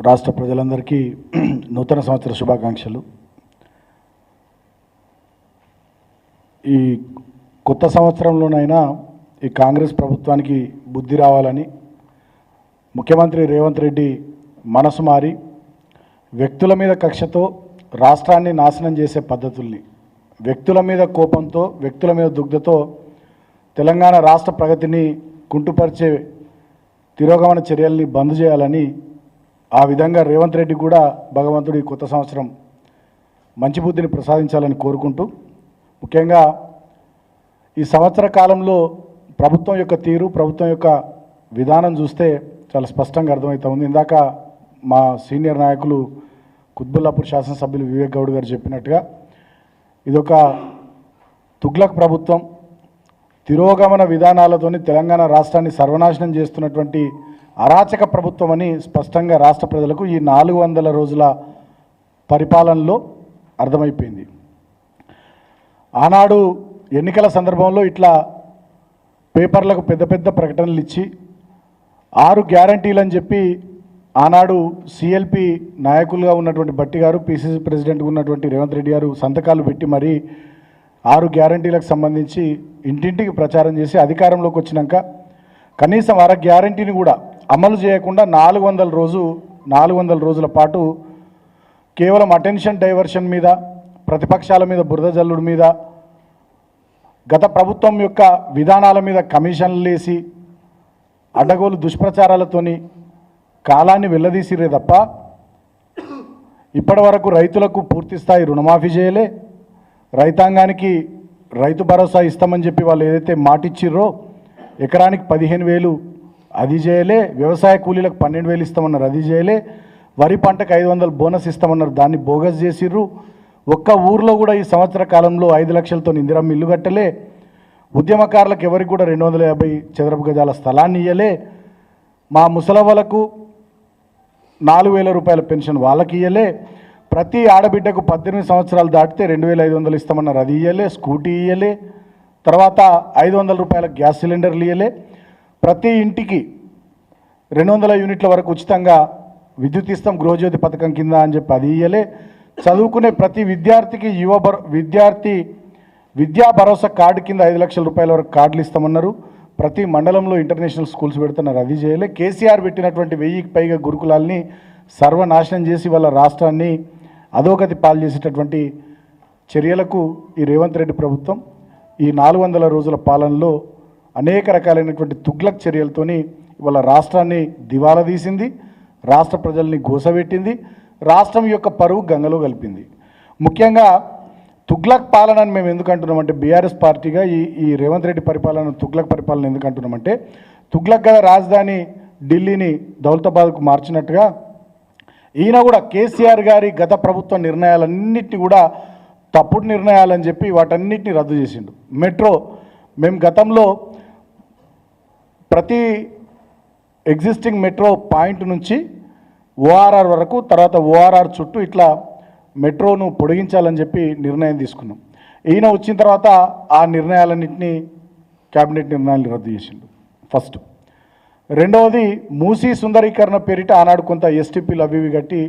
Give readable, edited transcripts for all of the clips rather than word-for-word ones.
రాష్ట్ర ప్రజలందరికీ నూతన సంవత్సర శుభాకాంక్షలు. ఈ కొత్త సంవత్సరంలోనైనా ఈ కాంగ్రెస్ ప్రభుత్వానికి బుద్ధి రావాలని ముఖ్యమంత్రి రేవంత్ రెడ్డి మనసు మారి వ్యక్తుల మీద కక్షతో రాష్ట్రాన్ని నాశనం చేసే పద్ధతుల్ని, వ్యక్తుల మీద కోపంతో, వ్యక్తుల మీద దుగ్ధతో తెలంగాణ రాష్ట్ర ప్రగతిని కుంటుపరిచే తిరోగమన చర్యల్ని బంద్ చేయాలని, ఆ విధంగా రేవంత్ రెడ్డి కూడా భగవంతుడి కొత్త సంవత్సరం మంచి బుద్ధిని ప్రసాదించాలని కోరుకుంటూ, ముఖ్యంగా ఈ సంవత్సర కాలంలో ప్రభుత్వం యొక్క తీరు, ప్రభుత్వం యొక్క విధానం చూస్తే చాలా స్పష్టంగా అర్థమవుతా ఉంది. ఇందాక మా సీనియర్ నాయకులు కుత్బుల్లాపూర్ శాసనసభ్యులు వివేక్ గౌడ్ గారు చెప్పినట్టుగా ఇదొక తుగ్లక్ ప్రభుత్వం, తిరోగమన విధానాలతోని తెలంగాణ రాష్ట్రాన్ని సర్వనాశనం చేస్తున్నటువంటి అరాచక ప్రభుత్వం అని స్పష్టంగా రాష్ట్ర ప్రజలకు ఈ 400 రోజుల పరిపాలనలో అర్థమైపోయింది. ఆనాడు ఎన్నికల సందర్భంలో ఇట్లా పేపర్లకు పెద్ద పెద్ద ప్రకటనలు ఇచ్చి 6 గ్యారంటీలు అని చెప్పి ఆనాడు సిఎల్పి నాయకులుగా ఉన్నటువంటి బట్టి గారు, పిసిసి ప్రెసిడెంట్గా ఉన్నటువంటి రేవంత్ రెడ్డి గారు సంతకాలు పెట్టి మరీ 6 గ్యారంటీలకు సంబంధించి ఇంటింటికి ప్రచారం చేసి అధికారంలోకి వచ్చినాక కనీసం 6 గ్యారంటీని కూడా అమలు చేయకుండా 400 రోజుల పాటు కేవలం అటెన్షన్ డైవర్షన్ మీద, ప్రతిపక్షాల మీద బురద జల్లుడు మీద, గత ప్రభుత్వం యొక్క విధానాల మీద కమిషన్లు వేసి అడ్డగోలు దుష్ప్రచారాలతోని కాలాన్ని వెళ్ళదీసిరే తప్ప ఇప్పటి వరకు రైతులకు పూర్తిస్థాయి రుణమాఫీ చేయలే, రైతాంగానికి రైతు భరోసా ఇస్తామని చెప్పి వాళ్ళు ఏదైతే మాటిచ్చిర్రో ఎకరానికి 15,000 అది చేయలే, వ్యవసాయ కూలీలకు 12,000 ఇస్తామన్నారు అది చేయలే, వరి పంటకు 500 బోనస్ ఇస్తామన్నారు దాన్ని బోగస్ చేసిర్రు. ఒక్క ఊర్లో కూడా ఈ సంవత్సర కాలంలో 5 లక్షలతో ఇందిరమ్మ ఇల్లు కట్టలే, ఉద్యమకారులకు ఎవరికి కూడా 250 చదరపు గజాల స్థలాన్ని ఇయ్యలే, మా ముసలవ్వలకు 4,000 రూపాయల పెన్షన్ వాళ్ళకి ఇయ్యలే, ప్రతి ఆడబిడ్డకు 18 సంవత్సరాలు దాటితే 2,500 ఇస్తామన్నారు అది ఇయ్యలే, స్కూటీ ఇయ్యలే, తర్వాత 500 రూపాయల గ్యాస్ సిలిండర్లు ఇయ్యలే, ప్రతి ఇంటికి 200 యూనిట్ల వరకు ఉచితంగా విద్యుత్ ఇస్తాం గృహజ్యోతి పథకం కింద అని చెప్పి అది ఇయ్యలే, చదువుకునే ప్రతి విద్యార్థికి విద్యా భరోసా కార్డు కింద 5 లక్షల రూపాయల వరకు కార్డులు ఇస్తామన్నారు, ప్రతి మండలంలో ఇంటర్నేషనల్ స్కూల్స్ పెడుతున్నారు అది చేయలే, కేసీఆర్ పెట్టినటువంటి 1000కి పైగా గురుకులాల్ని సర్వనాశనం చేసి వాళ్ళ రాష్ట్రాన్ని అధోగతి పాలు చేసేటటువంటి చర్యలకు ఈ రేవంత్ రెడ్డి ప్రభుత్వం ఈ 400 రోజుల పాలనలో అనేక రకాలైనటువంటి తుగ్లక్ చర్యలతోని ఇవాళ రాష్ట్రాన్ని దివాలా తీసింది, రాష్ట్ర ప్రజల్ని గోసబెట్టింది, రాష్ట్రం యొక్క పరువు గంగలో కలిపింది. ముఖ్యంగా తుగ్లక్ పాలనని మేము ఎందుకు అంటున్నామంటే, బీఆర్ఎస్ పార్టీగా ఈ రేవంత్ రెడ్డి పరిపాలన తుగ్లక్ పరిపాలన ఎందుకు అంటున్నామంటే, తుగ్లక్ గల రాజధాని ఢిల్లీని దౌలతాబాద్కు మార్చినట్టుగా ఈయన కూడా కేసీఆర్ గారి గత ప్రభుత్వ నిర్ణయాలన్నింటినీ కూడా తప్పుడు నిర్ణయాలని చెప్పి వాటన్నిటిని రద్దు చేసిండు. మెట్రో మేము గతంలో ప్రతి ఎగ్జిస్టింగ్ మెట్రో పాయింట్ నుంచి ఓఆర్ఆర్ వరకు, తర్వాత ఓఆర్ఆర్ చుట్టూ ఇట్లా మెట్రోను పొడిగించాలని చెప్పి నిర్ణయం తీసుకున్నాం. ఈయన వచ్చిన తర్వాత ఆ నిర్ణయాలన్నింటినీ క్యాబినెట్ నిర్ణయాలు రద్దు చేసిండు. ఫస్ట్. రెండవది, మూసీ సుందరీకరణ పేరిట ఆనాడు కొంత ఎస్టీపీలు అవి కట్టి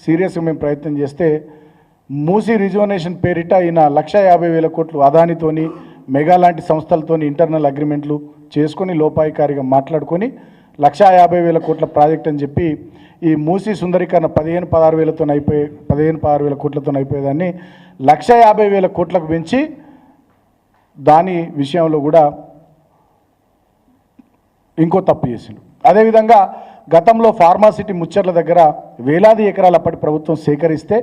సీరియస్గా మేము ప్రయత్నం చేస్తే మూసీ రిజర్వనేషన్ పేరిట ఈయన 150,000 కోట్లు అదానితోని, మెగా లాంటి సంస్థలతోని ఇంటర్నల్ అగ్రిమెంట్లు చేసుకొని లోపాయికారిగా మాట్లాడుకొని 150,000 కోట్ల ప్రాజెక్ట్ అని చెప్పి ఈ మూసీ సుందరీకరణ 15-16,000 కోట్లతో అయిపోయేదాన్ని 150,000 కోట్లకు పెంచి దాని విషయంలో కూడా ఇంకో తప్పు చేసిండు. అదేవిధంగా గతంలో ఫార్మాసిటీ ముచ్చర్ల దగ్గర వేలాది ఎకరాలు అప్పటి ప్రభుత్వం సేకరిస్తే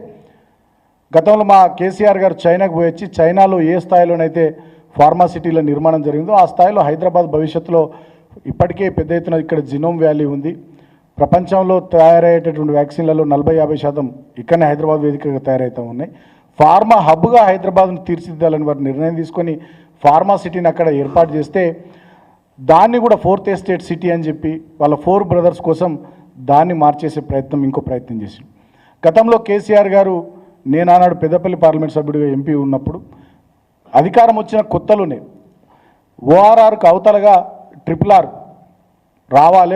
గతంలో మా కేసీఆర్ గారు చైనాకు పోయి వచ్చి చైనాలో ఏ స్థాయిలోనైతే ఫార్మాసిటీల నిర్మాణం జరిగిందో ఆ స్థాయిలో హైదరాబాద్ భవిష్యత్తులో ఇప్పటికే పెద్ద ఎత్తున ఇక్కడ జినోమ్ వ్యాలీ ఉంది. ప్రపంచంలో తయారయ్యేటటువంటి వ్యాక్సిన్లలో 40-50% ఇక్కడనే హైదరాబాద్ వేదికగా తయారవుతూ ఉన్నాయి. ఫార్మా హబ్గా హైదరాబాద్ను తీర్చిదిద్దాలని వారు నిర్ణయం తీసుకొని ఫార్మాసిటీని అక్కడ ఏర్పాటు చేస్తే దాన్ని కూడా 4th ఎస్టేట్ సిటీ అని చెప్పి వాళ్ళ 4 బ్రదర్స్ కోసం దాన్ని మార్చేసే ఇంకో ప్రయత్నం చేసి గతంలో కేసీఆర్ గారు నేను ఆనాడు పెద్దపల్లి పార్లమెంట్ సభ్యుడిగా ఎంపీ ఉన్నప్పుడు అధికారం వచ్చిన కొత్తలోనే ఓఆర్ఆర్కు అవతలగా RRR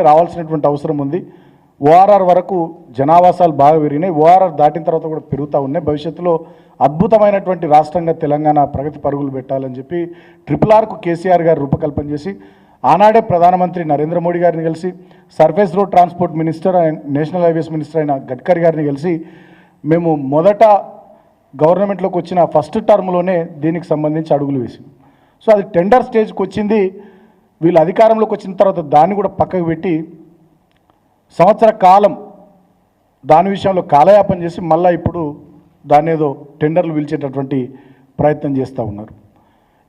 రావాల్సినటువంటి అవసరం ఉంది. ఓఆర్ఆర్ వరకు జనావాసాలు బాగా పెరిగినాయి. ఓఆర్ఆర్ దాటిన తర్వాత కూడా పెరుగుతూ ఉన్నాయి. భవిష్యత్తులో అద్భుతమైనటువంటి రాష్ట్రంగా తెలంగాణ ప్రగతి పరుగులు పెట్టాలని చెప్పి RRRకు కేసీఆర్ గారు రూపకల్పన చేసి ఆనాడే ప్రధానమంత్రి నరేంద్ర మోడీ గారిని కలిసి surface road transport minister and national highways minister అయిన గడ్కరీ గారిని కలిసి మేము మొదట గవర్నమెంట్లోకి వచ్చిన ఫస్ట్ టర్మ్లోనే దీనికి సంబంధించి అడుగులు వేసాం. సో అది టెండర్ స్టేజ్కి వచ్చింది. వీళ్ళు అధికారంలోకి వచ్చిన తర్వాత దాన్ని కూడా పక్కకు పెట్టి సంవత్సర కాలం దాని విషయంలో కాలయాపన చేసి మళ్ళీ ఇప్పుడు దాన్ని ఏదో టెండర్లు పిలిచేటటువంటి ప్రయత్నం చేస్తూ ఉన్నారు.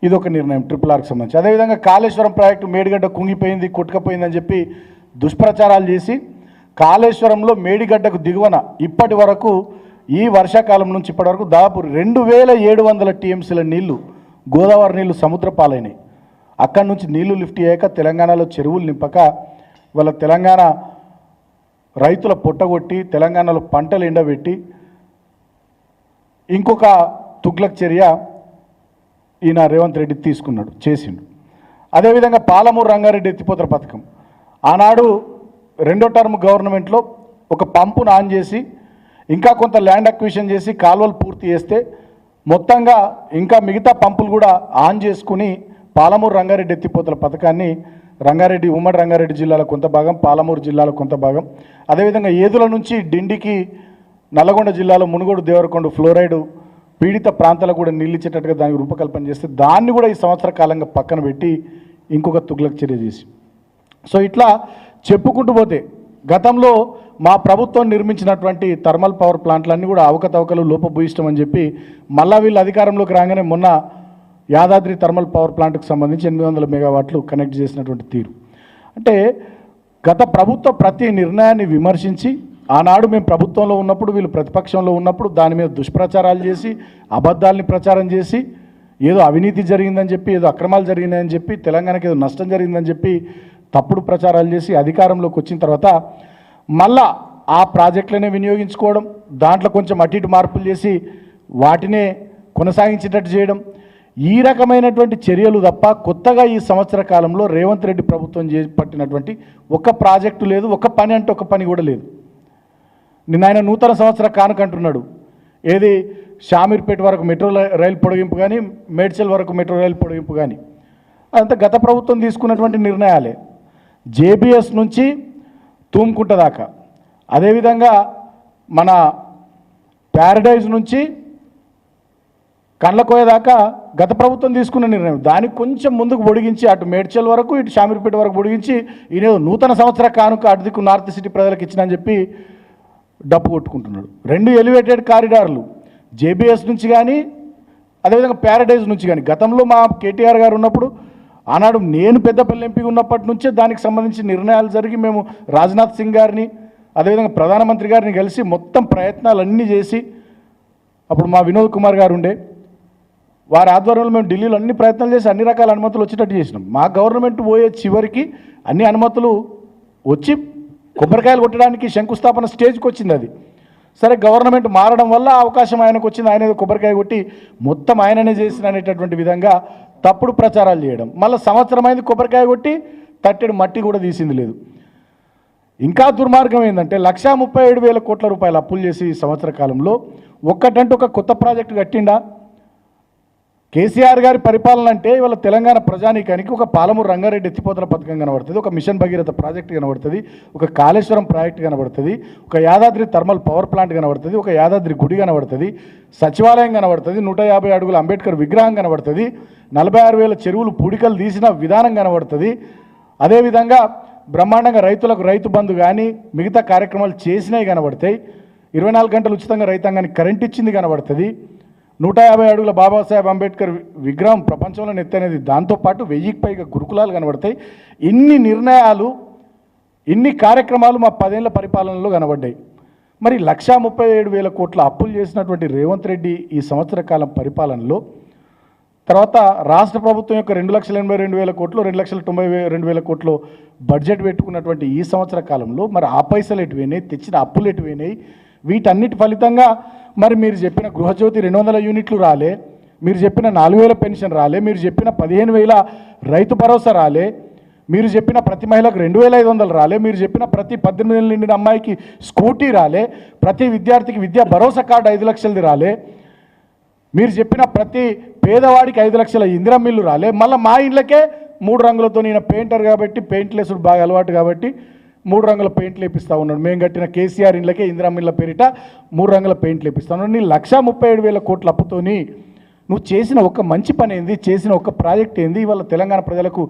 ఇది ఒక నిర్ణయం RRRకి సంబంధించి. అదేవిధంగా కాళేశ్వరం ప్రాజెక్టు మేడిగడ్డ కుంగిపోయింది, కొట్టుకపోయిందని చెప్పి దుష్ప్రచారాలు చేసి కాళేశ్వరంలో మేడిగడ్డకు దిగువన ఇప్పటి వరకు ఈ వర్షాకాలం నుంచి ఇప్పటి వరకు దాదాపు 2700 TMCల నీళ్లు గోదావరి నీళ్లు సముద్ర పాలైనాయి. అక్కడి నుంచి నీళ్లు లిఫ్ట్ చేయక తెలంగాణలో చెరువులు నింపక వాళ్ళ తెలంగాణ రైతుల పొట్టగొట్టి తెలంగాణలో పంటలు ఎండబెట్టి ఇంకొక తుగ్లక్ చర్య ఈయన రేవంత్ రెడ్డి తీసుకున్నాడు, చేసిండు. అదేవిధంగా పాలమూరు రంగారెడ్డి ఎత్తిపోతల పథకం ఆనాడు రెండో టర్మ్ గవర్నమెంట్లో ఒక పంపును ఆన్ చేసి ఇంకా కొంత ల్యాండ్ అక్విజిషన్ చేసి కాలువలు పూర్తి చేస్తే మొత్తంగా ఇంకా మిగతా పంపులు కూడా ఆన్ చేసుకుని పాలమూరు రంగారెడ్డి ఎత్తిపోతల పథకాన్ని రంగారెడ్డి ఉమ్మడి రంగారెడ్డి జిల్లాలో కొంత భాగం, పాలమూరు జిల్లాలో కొంత భాగం, అదేవిధంగా ఏదుల నుంచి డిండికి నల్లగొండ జిల్లాలో మునుగోడు దేవరకొండ ఫ్లోరైడ్ పీడిత ప్రాంతాలకు కూడా నీళ్ళు ఇచ్చేటట్టుగా దానికి రూపకల్పన చేస్తే దాన్ని కూడా ఈ సంవత్సర కాలంగా పక్కన పెట్టి ఇంకొక తుగ్లక్ చర్య చేసి, సో ఇట్లా చెప్పుకుంటూ పోతే గతంలో మా ప్రభుత్వం నిర్మించినటువంటి థర్మల్ పవర్ ప్లాంట్లన్నీ కూడా అవకతవకలు లోపభూయిష్టం అని చెప్పి మళ్ళా వీళ్ళు అధికారంలోకి రాగానే మొన్న యాదాద్రి థర్మల్ పవర్ ప్లాంట్కి సంబంధించి 800 మెగావాట్లు కనెక్ట్ చేసినటువంటి తీరు. అంటే గత ప్రభుత్వ ప్రతి నిర్ణయాన్ని విమర్శించి ఆనాడు మేము ప్రభుత్వంలో ఉన్నప్పుడు వీళ్ళు ప్రతిపక్షంలో ఉన్నప్పుడు దాని మీద దుష్ప్రచారాలు చేసి అబద్ధాలని ప్రచారం చేసి ఏదో అవినీతి జరిగిందని చెప్పి ఏదో అక్రమాలు జరిగినాయని చెప్పి తెలంగాణకి ఏదో నష్టం జరిగిందని చెప్పి తప్పుడు ప్రచారాలు చేసి అధికారంలోకి వచ్చిన తర్వాత మళ్ళా ఆ ప్రాజెక్టులనే వినియోగించుకోవడం, దాంట్లో కొంచెం అటు ఇటు మార్పులు చేసి వాటినే కొనసాగించేటట్టు చేయడం, ఈ రకమైనటువంటి చర్యలు తప్ప కొత్తగా ఈ సంవత్సర కాలంలో రేవంత్ రెడ్డి ప్రభుత్వం చేపట్టినటువంటి ఒక ప్రాజెక్టు లేదు, ఒక పని అంటే ఒక పని కూడా లేదు. నిన్న ఆయన నూతన సంవత్సర కానుకంటున్నాడు. ఏది షామీర్పేట వరకు మెట్రో రైలు పొడిగింపు కానీ మేడ్చల్ వరకు మెట్రో రైలు పొడిగింపు కానీ అదంతా గత ప్రభుత్వం తీసుకున్నటువంటి నిర్ణయాలే. JBS నుంచి తూమ్కుంట దాకా, అదేవిధంగా మన ప్యారడైజ్ నుంచి కండ్లకోయ దాకా గత ప్రభుత్వం తీసుకున్న నిర్ణయం. దానికి కొంచెం ముందుకు పొడిగించి అటు మేడ్చల్ వరకు ఇటు షామీర్పేట వరకు పొడిగించి ఈయన నూతన సంవత్సర కానుక అటు దిక్కు నార్త్ సిటీ ప్రజలకు ఇచ్చినని చెప్పి డప్పు కొట్టుకుంటున్నాడు. 2 ఎలివేటెడ్ కారిడార్లు JBS నుంచి కానీ అదేవిధంగా ప్యారడైజ్ నుంచి కానీ గతంలో మా KTR గారు ఉన్నప్పుడు ఆనాడు నేను పెద్దపల్లి ఎంపీ ఉన్నప్పటి నుంచే దానికి సంబంధించి నిర్ణయాలు జరిగి మేము రాజ్నాథ్ సింగ్ గారిని అదేవిధంగా ప్రధానమంత్రి గారిని కలిసి మొత్తం ప్రయత్నాలన్నీ చేసి అప్పుడు మా వినోద్ కుమార్ గారు ఉండే వారి ఆధ్వర్యంలో మేము ఢిల్లీలో అన్ని ప్రయత్నాలు చేసి అన్ని రకాల అనుమతులు వచ్చేటట్టు చేసినాం. మా గవర్నమెంట్ పోయే చివరికి అన్ని అనుమతులు వచ్చి కొబ్బరికాయలు కొట్టడానికి శంకుస్థాపన స్టేజ్కి వచ్చింది. అది సరే గవర్నమెంట్ మారడం వల్ల అవకాశం ఆయనకు వచ్చింది, ఆయన కొబ్బరికాయ కొట్టి మొత్తం ఆయననే చేసిన అనేటటువంటి విధంగా తప్పుడు ప్రచారాలు చేయడం. మళ్ళీ సంవత్సరం అయింది కొబ్బరికాయ కొట్టి తట్టెడు మట్టి కూడా తీసింది లేదు. ఇంకా దుర్మార్గం ఏంటంటే 1,37,000 కోట్ల రూపాయలు అప్పులు చేసి ఈ సంవత్సర కాలంలో ఒక్కటంటే ఒక కొత్త ప్రాజెక్టు కట్టిండా? కేసీఆర్ గారి పరిపాలన అంటే ఇవాళ తెలంగాణ ప్రజానీకానికి ఒక పాలమూరు రంగారెడ్డి ఎత్తిపోతల పథకం కనబడుతుంది, ఒక మిషన్ భగీరథ ప్రాజెక్టు కనబడుతుంది, ఒక కాళేశ్వరం ప్రాజెక్టు కనబడుతుంది, ఒక యాదాద్రి థర్మల్ పవర్ ప్లాంట్ కనబడుతుంది, ఒక యాదాద్రి గుడి కనబడుతుంది, సచివాలయం కనబడుతుంది, 150 అడుగుల అంబేద్కర్ విగ్రహం కనబడుతుంది, 46,000 చెరువులు పూడికలు తీసిన విధానం కనబడుతుంది. అదేవిధంగా బ్రహ్మాండంగా రైతులకు రైతు బంధు కానీ మిగతా కార్యక్రమాలు చేసినవి కనబడతాయి. 24 గంటలు ఉచితంగా రైతాంగానికి కరెంట్ ఇచ్చింది కనబడుతుంది. 150 అడుగుల బాబాసాహెబ్ అంబేద్కర్ విగ్రహం ప్రపంచంలో నెత్తనేది, దాంతోపాటు 1000కి పైగా గురుకులాలు కనబడతాయి. ఇన్ని నిర్ణయాలు ఇన్ని కార్యక్రమాలు మా 10 ఏళ్ల పరిపాలనలో కనబడ్డాయి. మరి 1,37,000 కోట్ల అప్పులు చేసినటువంటి రేవంత్ రెడ్డి ఈ సంవత్సర కాలం పరిపాలనలో తర్వాత రాష్ట్ర ప్రభుత్వం యొక్క 2,82,000 కోట్లు 2,92,000 కోట్లు బడ్జెట్ పెట్టుకున్నటువంటి ఈ సంవత్సర కాలంలో మరి ఆ పైసలు ఎటువైనాయి, తెచ్చిన అప్పులు ఎటువైనాయి? వీటన్నిటి ఫలితంగా మరి మీరు చెప్పిన గృహజ్యోతి 200 యూనిట్లు రాలే, మీరు చెప్పిన 4,000 పెన్షన్ రాలే, మీరు చెప్పిన 15,000 రైతు భరోసా రాలే, మీరు చెప్పిన ప్రతి మహిళకు 2,500 రాలే, మీరు చెప్పిన ప్రతి 18 ఏళ్ళు నిండిన అమ్మాయికి స్కూటీ రాలే, ప్రతి విద్యార్థికి విద్యా భరోసా కార్డు 5 లక్షలది రాలే, మీరు చెప్పిన ప్రతి పేదవాడికి 5 లక్షల ఇందిరమ్మ ఇల్లు రాలే. మళ్ళీ మా ఇండ్లకే 3 రంగులతో, నేను పెయింటర్ కాబట్టి పెయింట్లు వేసుడు బాగా అలవాటు కాబట్టి 3 రంగుల పెయింట్లు వేపిస్తూ ఉన్నాడు. మేము కట్టిన కేసీఆర్ ఇండ్లకే ఇందిరమ్మ ఇళ్ళ పేరిట 3 రంగుల పెయింట్లు వేపిస్తా ఉన్నాడు. నీ 1,37,000 కోట్ల అప్పుతోని నువ్వు చేసిన ఒక మంచి పని ఏంది, చేసిన ఒక ప్రాజెక్ట్ ఏంది, ఇవాళ తెలంగాణ ప్రజలకు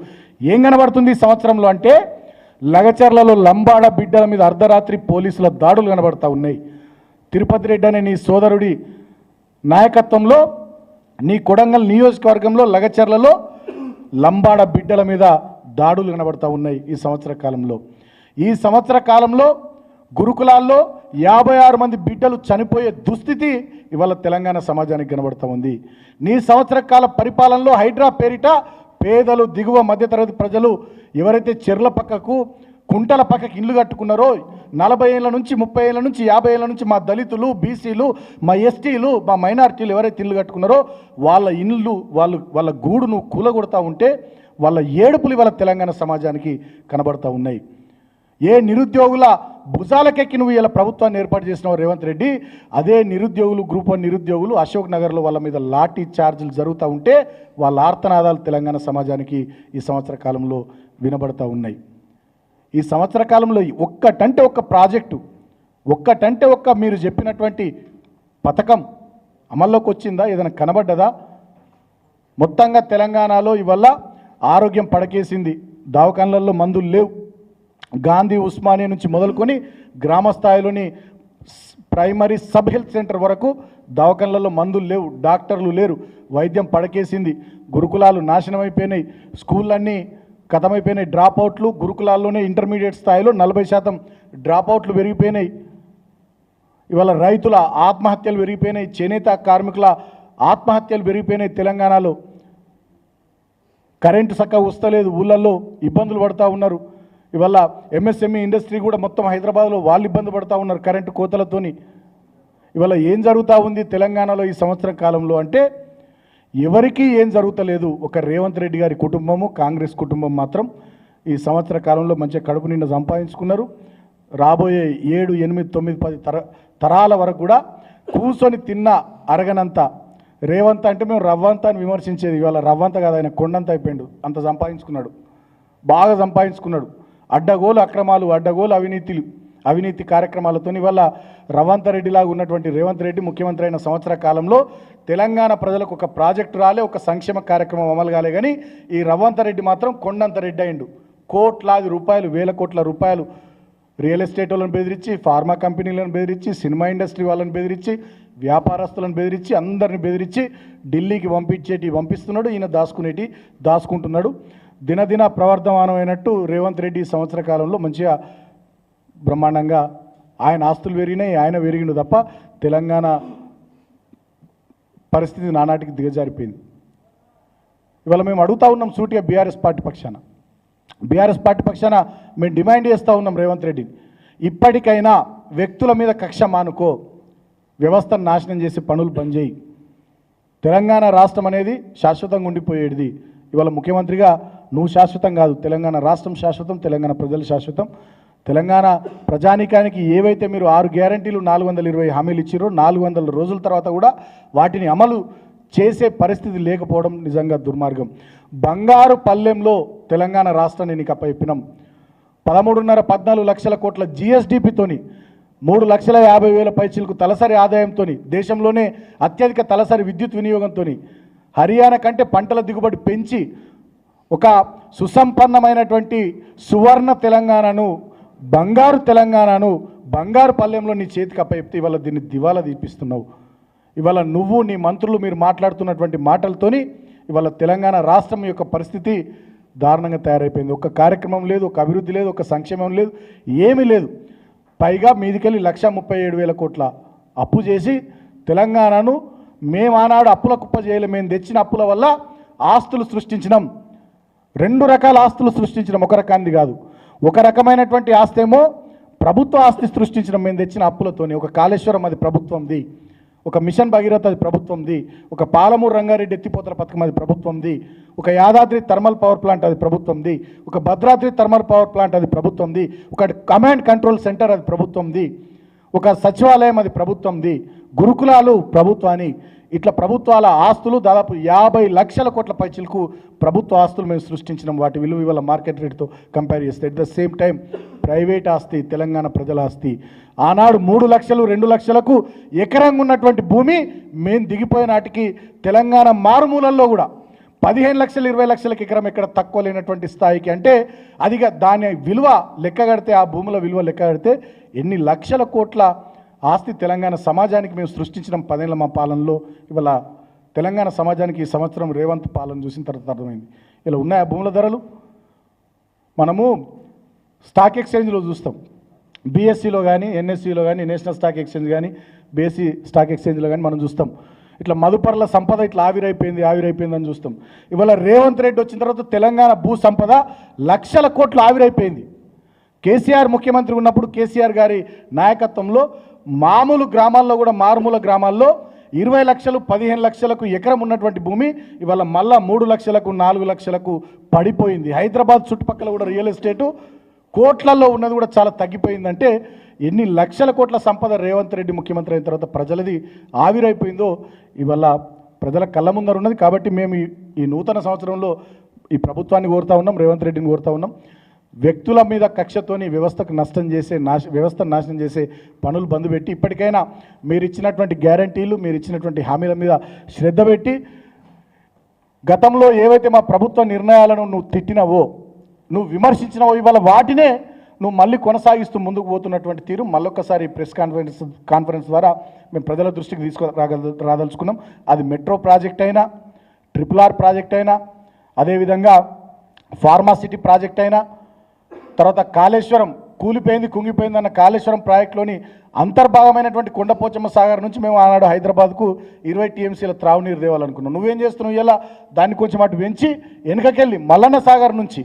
ఏం కనబడుతుంది ఈ సంవత్సరంలో అంటే లగచర్లలో లంబాడ బిడ్డల మీద అర్ధరాత్రి పోలీసుల దాడులు కనబడతా ఉన్నాయి. తిరుపతి రెడ్డి అనే నీ సోదరుడి నాయకత్వంలో నీ కొడంగల్ నియోజకవర్గంలో లగచర్లలో లంబాడ బిడ్డల మీద దాడులు కనబడతా ఉన్నాయి ఈ సంవత్సర కాలంలో. ఈ సంవత్సర కాలంలో గురుకులాల్లో 56 మంది బిడ్డలు చనిపోయే దుస్థితి ఇవాళ తెలంగాణ సమాజానికి కనబడుతూ ఉంది. నీ సంవత్సర కాల పరిపాలనలో హైడ్రా పేరిట పేదలు, దిగువ మధ్యతరగతి ప్రజలు ఎవరైతే చెర్ల పక్కకు, కుంటల పక్కకు ఇల్లు కట్టుకున్నారో 40 ఏళ్ళ నుంచి 30 ఏళ్ళ నుంచి 50 ఏళ్ళ నుంచి మా దళితులు, బీసీలు, మా ఎస్టీలు, మా మైనారిటీలు ఎవరైతే ఇల్లు కట్టుకున్నారో వాళ్ళ ఇల్లు, వాళ్ళ గూడును కూలగొడతా ఉంటే వాళ్ళ ఏడుపులు ఇవాళ తెలంగాణ సమాజానికి కనబడతా ఉన్నాయి. ఏ నిరుద్యోగుల భుజాలకెక్కి నువ్వు ఇలా ప్రభుత్వాన్ని ఏర్పాటు చేసినావు రేవంత్ రెడ్డి, అదే నిరుద్యోగులు, గ్రూప్ 1 నిరుద్యోగులు అశోక్ నగర్లో వాళ్ళ మీద లాఠీ చార్జీలు జరుగుతూ ఉంటే వాళ్ళ ఆర్తనాదాలు తెలంగాణ సమాజానికి ఈ సంవత్సర కాలంలో వినబడతా ఉన్నాయి. ఈ సంవత్సర కాలంలో ఒక్కటంటే ఒక్క ప్రాజెక్టు, ఒక్కటంటే ఒక్క మీరు చెప్పినటువంటి పథకం అమల్లోకి వచ్చిందా, ఏదైనా కనబడ్డదా? మొత్తంగా తెలంగాణలో ఇవల్ల ఆరోగ్యం పడకేసింది. దవాఖానలలో మందులు లేవు. గాంధీ, ఉస్మానియా నుంచి మొదలుకొని గ్రామ స్థాయిలోని ప్రైమరీ సబ్ హెల్త్ సెంటర్ వరకు దవాఖానలలో మందులు లేవు, డాక్టర్లు లేరు, వైద్యం పడకేసింది. గురుకులాలు నాశనం అయిపోయినాయి, స్కూళ్ళన్నీ కథమైపోయినాయి. డ్రాప్అవుట్లు గురుకులాల్లోనే ఇంటర్మీడియట్ స్థాయిలో 40% డ్రాప్అవుట్లు పెరిగిపోయినాయి. ఇవాళ రైతుల ఆత్మహత్యలు పెరిగిపోయినాయి, చేనేత కార్మికుల ఆత్మహత్యలు పెరిగిపోయినాయి. తెలంగాణలో కరెంటు చక్కగా వస్తలేదు, ఊళ్ళల్లో ఇబ్బందులు పడుతూ ఉన్నారు. ఇవాళ ఎంఎస్ఎంఈ ఇండస్ట్రీ కూడా మొత్తం హైదరాబాద్లో వాళ్ళు ఇబ్బంది పడుతూ ఉన్నారు కరెంటు కోతలతోని. ఇవాళ ఏం జరుగుతూ ఉంది తెలంగాణలో ఈ సంవత్సరం కాలంలో అంటే ఎవరికీ ఏం జరుగుతలేదు. ఒక రేవంత్ రెడ్డి గారి కుటుంబము, కాంగ్రెస్ కుటుంబం మాత్రం ఈ సంవత్సర కాలంలో మంచిగా కడుపు నిండా సంపాదించుకున్నారు. రాబోయే 7, 8, 9, 10 తరాల వరకు కూడా కూర్చొని తిన్న అరగనంత రేవంత్ అంటే మేము రవ్వంత అని విమర్శించేది, ఇవాళ రవ్వంత కాదు, ఆయన కొండంత అయిపోయాడు. అంత సంపాదించుకున్నాడు, బాగా సంపాదించుకున్నాడు. అడ్డగోలు అక్రమాలు, అడ్డగోలు అవినీతి కార్యక్రమాలతో ఇవాళ రవంత్ రెడ్డిలాగా ఉన్నటువంటి రేవంత్ రెడ్డి ముఖ్యమంత్రి అయిన సంవత్సర కాలంలో తెలంగాణ ప్రజలకు ఒక ప్రాజెక్టు రాలే, ఒక సంక్షేమ కార్యక్రమం అమలు కాలే. కానీ ఈ రవంత్ రెడ్డి మాత్రం కొండంత రెడ్డి అయిండు. కోట్లాది రూపాయలు, 1000 కోట్ల రూపాయలు రియల్ ఎస్టేట్ వాళ్ళని బెదిరించి, ఫార్మా కంపెనీలను బెదిరించి, సినిమా ఇండస్ట్రీ వాళ్ళని బెదిరించి, వ్యాపారస్తులను బెదిరించి, అందరిని బెదిరించి ఢిల్లీకి పంపిస్తున్నాడు. ఈయన దాచుకుంటున్నాడు. దినదిన ప్రవర్ధమానమైనట్టు రేవంత్ రెడ్డి సంవత్సర కాలంలో మంచిగా బ్రహ్మాండంగా ఆయన ఆస్తులు పెరిగినాయి, ఆయన పెరిగిండు తప్ప తెలంగాణ పరిస్థితి నానాటికి దిగజారిపోయింది. ఇవాళ మేము అడుగుతూ ఉన్నాం సూటిగా బీఆర్ఎస్ పార్టీ పక్షాన మేము డిమాండ్ చేస్తూ ఉన్నాం రేవంత్ రెడ్డిని, ఇప్పటికైనా వ్యక్తుల మీద కక్ష మానుకో, వ్యవస్థను నాశనం చేసే పనులు బంద్ చేయి. తెలంగాణ రాష్ట్రం అనేది శాశ్వతంగా ఉండిపోయేది. ఇవాళ ముఖ్యమంత్రిగా నువ్వు శాశ్వతం కాదు, తెలంగాణ రాష్ట్రం శాశ్వతం, తెలంగాణ ప్రజలు శాశ్వతం. తెలంగాణ ప్రజానీకానికి ఏవైతే మీరు 6 గ్యారంటీలు 420 హామీలు ఇచ్చిరో 400 రోజుల తర్వాత కూడా వాటిని అమలు చేసే పరిస్థితి లేకపోవడం నిజంగా దుర్మార్గం. బంగారు పల్లెంలో తెలంగాణ రాష్ట్రాన్ని నీకు అప్పచెప్పినాం. 13.5-14 లక్షల కోట్ల జిఎస్డిపితోని 3,50,000 పైచీలకు తలసరి ఆదాయంతో, దేశంలోనే అత్యధిక తలసరి విద్యుత్ వినియోగంతో, హర్యానా కంటే పంటల దిగుబడి పెంచి ఒక సుసంపన్నమైనటువంటి సువర్ణ తెలంగాణను, బంగారు తెలంగాణను, బంగారు పల్లెంలో నీ చేతికి అప్పచెప్తే ఇవాళ దీన్ని దివాలా తీపిస్తున్నావు. ఇవాళ నువ్వు నీ మంత్రులు మీరు మాట్లాడుతున్నటువంటి మాటలతోని ఇవాళ తెలంగాణ రాష్ట్రం యొక్క పరిస్థితి దారుణంగా తయారైపోయింది. ఒక కార్యక్రమం లేదు, ఒక అభివృద్ధి లేదు, ఒక సంక్షేమం లేదు, ఏమీ లేదు. పైగా మీదికెళ్ళి 1,37,000 కోట్ల అప్పు చేసి తెలంగాణను మేము ఆనాడు అప్పుల కుప్ప చేయలే, మేము తెచ్చిన అప్పుల వల్ల ఆస్తులు సృష్టించినాం. 2 రకాల ఆస్తులు సృష్టించినాం, ఒక రకాన్ని కాదు. ఒక రకమైనటువంటి ఆస్తి ఏమో ప్రభుత్వ ఆస్తి సృష్టించినాం మేము తెచ్చిన అప్పులతోని. ఒక కాళేశ్వరం అది ప్రభుత్వంది, ఒక మిషన్ భగీరథ అది ప్రభుత్వంది, ఒక పాలమూరు రంగారెడ్డి ఎత్తిపోతల పథకం అది ప్రభుత్వంది, ఒక యాదాద్రి థర్మల్ పవర్ ప్లాంట్ అది ప్రభుత్వంది, ఒక భద్రాద్రి థర్మల్ పవర్ ప్లాంట్ అది ప్రభుత్వంది, ఒక కమాండ్ కంట్రోల్ సెంటర్ అది ప్రభుత్వంది, ఒక సచివాలయం అది ప్రభుత్వంది, గురుకులాలు ప్రభుత్వాన్ని, ఇట్లా ప్రభుత్వాల ఆస్తులు దాదాపు 50 లక్షల కోట్ల పైచిలకు ప్రభుత్వ ఆస్తులు మేము సృష్టించినాం. వాటి విలువ ఇవాళ మార్కెట్ రేట్తో కంపేర్ చేస్తే at the same time private ఆస్తి, తెలంగాణ ప్రజల ఆస్తి. ఆనాడు 3 లక్షలు 2 లక్షలకు ఎకరంగా ఉన్నటువంటి భూమి మేము దిగిపోయే నాటికి తెలంగాణ మారుమూలల్లో కూడా 15 లక్షలు 20 లక్షలకు ఎకరం ఎక్కడ తక్కువ లేనటువంటి స్థాయికి, అంటే అదిగా దాని విలువ లెక్క కడితే, ఆ భూముల విలువ లెక్క కడితే ఎన్ని లక్షల కోట్ల ఆస్తి తెలంగాణ సమాజానికి మేము సృష్టించిన 10 ఏళ్ళ మా పాలనలో. ఇవాళ తెలంగాణ సమాజానికి ఈ సంవత్సరం రేవంత్ పాలన చూసిన తర్వాత అర్థమైంది. ఇలా ఉన్నాయి ఆ భూముల ధరలు. మనము స్టాక్ ఎక్స్చేంజ్లో చూస్తాం, బీఎస్సీలో కానీ, ఎన్ఎస్సీలో కానీ, నేషనల్ స్టాక్ ఎక్స్చేంజ్ కానీ, బీఎస్సీ స్టాక్ ఎక్స్చేంజ్లో కానీ మనం చూస్తాం, ఇట్లా మదుపర్ల సంపద ఇట్లా ఆవిరైపోయింది అని చూస్తాం. ఇవాళ రేవంత్ రెడ్డి వచ్చిన తర్వాత తెలంగాణ భూ సంపద లక్షల కోట్లు ఆవిరైపోయింది. కేసీఆర్ ముఖ్యమంత్రి ఉన్నప్పుడు కేసీఆర్ గారి నాయకత్వంలో మామూలు గ్రామాల్లో కూడా, మారుమూల గ్రామాల్లో 20 లక్షలు 15 లక్షలకు ఎకరం ఉన్నటువంటి భూమి ఇవాళ మళ్ళా 3 లక్షలకు 4 లక్షలకు పడిపోయింది. హైదరాబాద్ చుట్టుపక్కల కూడా రియల్ ఎస్టేటు కోట్లలో ఉన్నది కూడా చాలా తగ్గిపోయిందంటే ఎన్ని లక్షల కోట్ల సంపద రేవంత్ రెడ్డి ముఖ్యమంత్రి అయిన తర్వాత ప్రజలది ఆవిరైపోయిందో ఇవాళ ప్రజల కళ్ళ ముందర ఉన్నది. కాబట్టి మేము ఈ నూతన సంవత్సరంలో ఈ ప్రభుత్వాన్ని కోరుతా ఉన్నాం, రేవంత్ రెడ్డిని కోరుతా ఉన్నాం. వ్యక్తుల మీద కక్షతోని వ్యవస్థకు నష్టం చేసే, వ్యవస్థను నాశనం చేసే పనులు బంద్ పెట్టి ఇప్పటికైనా మీరు ఇచ్చినటువంటి గ్యారంటీలు, మీరు ఇచ్చినటువంటి హామీల మీద శ్రద్ధ పెట్టి, గతంలో ఏవైతే మా ప్రభుత్వ నిర్ణయాలను నువ్వు తిట్టినవో, నువ్వు విమర్శించినవో, ఇవాళ వాటినే నువ్వు మళ్ళీ కొనసాగిస్తూ ముందుకు పోతున్నటువంటి తీరు మళ్ళొక్కసారి ప్రెస్ కాన్ఫరెన్స్ ద్వారా మేము ప్రజల దృష్టికి రాదలుచుకున్నాం. అది మెట్రో ప్రాజెక్ట్ అయినా, RRR ప్రాజెక్ట్ అయినా, అదేవిధంగా ఫార్మాసిటీ ప్రాజెక్ట్ అయినా, తర్వాత కాళేశ్వరం కూలిపోయింది కుంగిపోయింది అన్న కాళేశ్వరం ప్రాజెక్టులోని అంతర్భాగమైనటువంటి కొండపోచమ్మ సాగర్ నుంచి మేము ఆనాడు హైదరాబాద్కు 20 టీఎంసీల త్రాగునీరు తేవాలనుకున్నాం. నువ్వేం చేస్తున్నావు? ఇలా దాన్ని కొంచెం అటు పెంచి వెనుకకెళ్ళి మల్లన్న సాగర్ నుంచి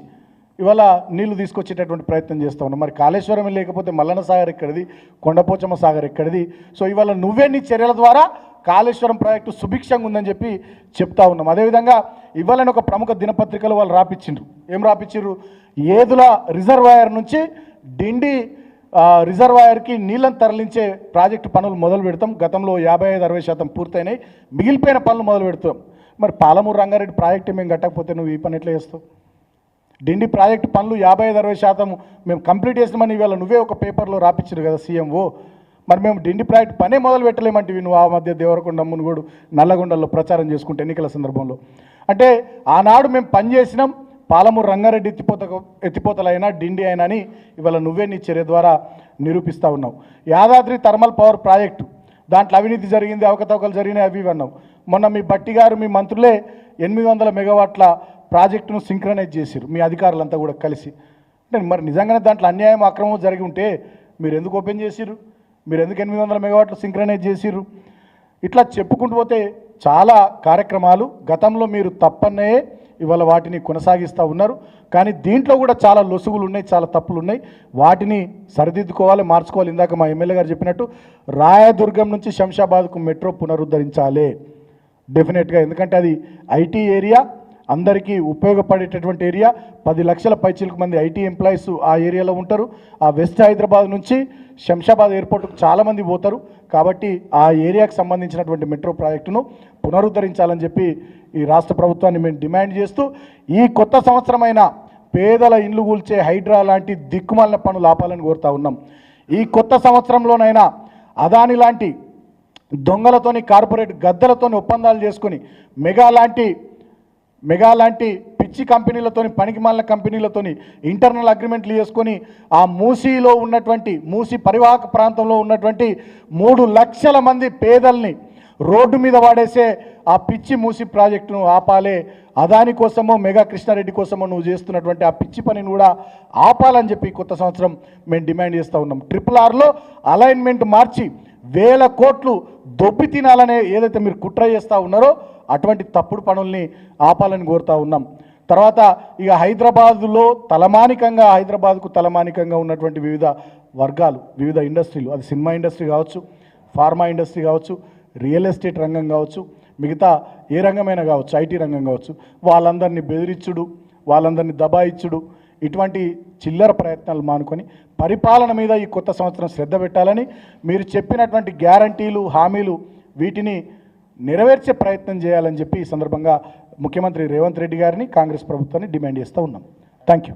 ఇవాళ నీళ్లు తీసుకొచ్చేటటువంటి ప్రయత్నం చేస్తూ ఉన్నాం. మరి కాళేశ్వరం లేకపోతే మల్లన్న సాగర్ ఎక్కడిది, కొండపోచమ్మ సాగర్ ఎక్కడిది? సో ఇవాళ నువ్వే నీ చర్యల ద్వారా కాళేశ్వరం ప్రాజెక్టు సుభిక్షంగా ఉందని చెప్పి చెప్తా ఉన్నాం. అదేవిధంగా ఇవాళని ఒక ప్రముఖ దినపత్రికలు వాళ్ళు రాపిచ్చిండ్రు. ఏం రాపిచ్చిర్రు? ఏదుల రిజర్వాయర్ నుంచి డిండి రిజర్వాయర్కి నీళ్ళని తరలించే ప్రాజెక్టు పనులు మొదలు పెడతాం. గతంలో 55-60% పూర్తయినాయి, మిగిలిపోయిన పనులు మొదలు పెడతాం. మరి పాలమూరు రంగారెడ్డి ప్రాజెక్టు మేము కట్టకపోతే నువ్వు ఈ పని ఎట్లా చేస్తావు? డిండి ప్రాజెక్టు పనులు 55-60% మేము కంప్లీట్ చేసినామని ఇవాళ నువ్వే ఒక పేపర్లో రాపిచ్చారు కదా సీఎంఓ. మరి మేము డిండి ప్రాజెక్టు పనే మొదలు పెట్టలేమంటివి నువ్వు. ఆ మధ్య దేవరకొండ, మునుగోడు, నల్లగొండల్లో ప్రచారం చేసుకుంటే ఎన్నికల సందర్భంలో. అంటే ఆనాడు మేము పనిచేసినాం, పాలమూరు రంగారెడ్డి ఎత్తిపోతలైనా డిండి అయినా అని ఇవాళ నువ్వే నీ చర్య ద్వారా నిరూపిస్తూ ఉన్నావు. యాదాద్రి థర్మల్ పవర్ ప్రాజెక్టు, దాంట్లో అవినీతి జరిగింది, అవకతవకలు జరిగినాయి, అవి అన్నావు. మొన్న మీ బట్టి గారు, మీ మంత్రులే 800 మెగావాట్ల ప్రాజెక్టును సింక్రనైజ్ చేశారు, మీ అధికారులంతా కూడా కలిసి. అంటే మరి నిజంగానే దాంట్లో అన్యాయం, అక్రమం జరిగి ఉంటే మీరు ఎందుకు ఓపెన్ చేసిర్రు? మీరు ఎందుకు 800 మెగావాట్లు సింక్రనైజ్ చేసిర్రు? ఇట్లా చెప్పుకుంటూ పోతే చాలా కార్యక్రమాలు గతంలో మీరు తప్పనే ఇవాళ వాటిని కొనసాగిస్తూ ఉన్నారు. కానీ దీంట్లో కూడా చాలా లొసుగులు ఉన్నాయి, చాలా తప్పులు ఉన్నాయి. వాటిని సరిదిద్దుకోవాలి, మార్చుకోవాలి. ఇందాక మా ఎమ్మెల్యే గారు చెప్పినట్టు రాయదుర్గం నుంచి శంషాబాద్కు మెట్రో పునరుద్ధరించాలి డెఫినెట్గా. ఎందుకంటే అది ఐటీ ఏరియా, అందరికీ ఉపయోగపడేటటువంటి ఏరియా. 10 లక్షల పైచిలకు మంది ఐటీ ఎంప్లాయీస్ ఆ ఏరియాలో ఉంటారు. ఆ వెస్ట్ హైదరాబాద్ నుంచి శంషాబాద్ ఎయిర్పోర్ట్కు చాలామంది పోతారు. కాబట్టి ఆ ఏరియాకు సంబంధించినటువంటి మెట్రో ప్రాజెక్టును పునరుద్ధరించాలని చెప్పి ఈ రాష్ట్ర ప్రభుత్వాన్ని మేము డిమాండ్ చేస్తూ, ఈ కొత్త సంవత్సరమైన పేదల ఇండ్లు కూల్చే హైడ్రా లాంటి దిక్కుమాలిన పనులు ఆపాలని కోరుతా ఉన్నాం. ఈ కొత్త సంవత్సరంలోనైనా అదాని లాంటి దొంగలతోని, కార్పొరేట్ గద్దలతోని ఒప్పందాలు చేసుకొని మెగా లాంటి పిచ్చి కంపెనీలతోని, పనికిమాలిన కంపెనీలతోని ఇంటర్నల్ అగ్రిమెంట్లు చేసుకొని ఆ మూసీలో ఉన్నటువంటి, మూసీ పరివాహక ప్రాంతంలో ఉన్నటువంటి 3 లక్షల మంది పేదల్ని రోడ్డు మీద వాడేసే ఆ పిచ్చి మూసీ ప్రాజెక్టును ఆపాలే. అదాని కోసమో, మెగా కృష్ణారెడ్డి కోసమో నువ్వు చేస్తున్నటువంటి ఆ పిచ్చి పనిని కూడా ఆపాలని చెప్పి కొత్త సంవత్సరం మేము డిమాండ్ చేస్తూ ఉన్నాం. RRRలో అలైన్మెంట్ మార్చి 1000 కోట్లు దొబ్బి తినాలనే ఏదైతే మీరు కుట్ర చేస్తూ ఉన్నారో అటువంటి తప్పుడు పనుల్ని ఆపాలని కోరుతూ ఉన్నాం. తర్వాత ఇక హైదరాబాద్కు తలమానికంగా ఉన్నటువంటి వివిధ వర్గాలు, వివిధ ఇండస్ట్రీలు, అది సినిమా ఇండస్ట్రీ కావచ్చు, ఫార్మా ఇండస్ట్రీ కావచ్చు, రియల్ ఎస్టేట్ రంగం కావచ్చు, మిగతా ఏ రంగమైనా కావచ్చు, ఐటీ రంగం కావచ్చు, వాళ్ళందరినీ బెదిరించుడు, వాళ్ళందరినీ దబాయిచ్చుడు, ఇటువంటి చిల్లర ప్రయత్నాలు మానుకొని పరిపాలన మీద ఈ కొత్త సంవత్సరం శ్రద్ధ పెట్టాలని, మీరు చెప్పినటువంటి గ్యారంటీలు, హామీలు వీటిని నెరవేర్చే ప్రయత్నం చేయాలని చెప్పి ఈ సందర్భంగా ముఖ్యమంత్రి రేవంత్ రెడ్డి గారిని, కాంగ్రెస్ ప్రభుత్వాన్ని డిమాండ్ చేస్తూ ఉన్నాం. Thank you.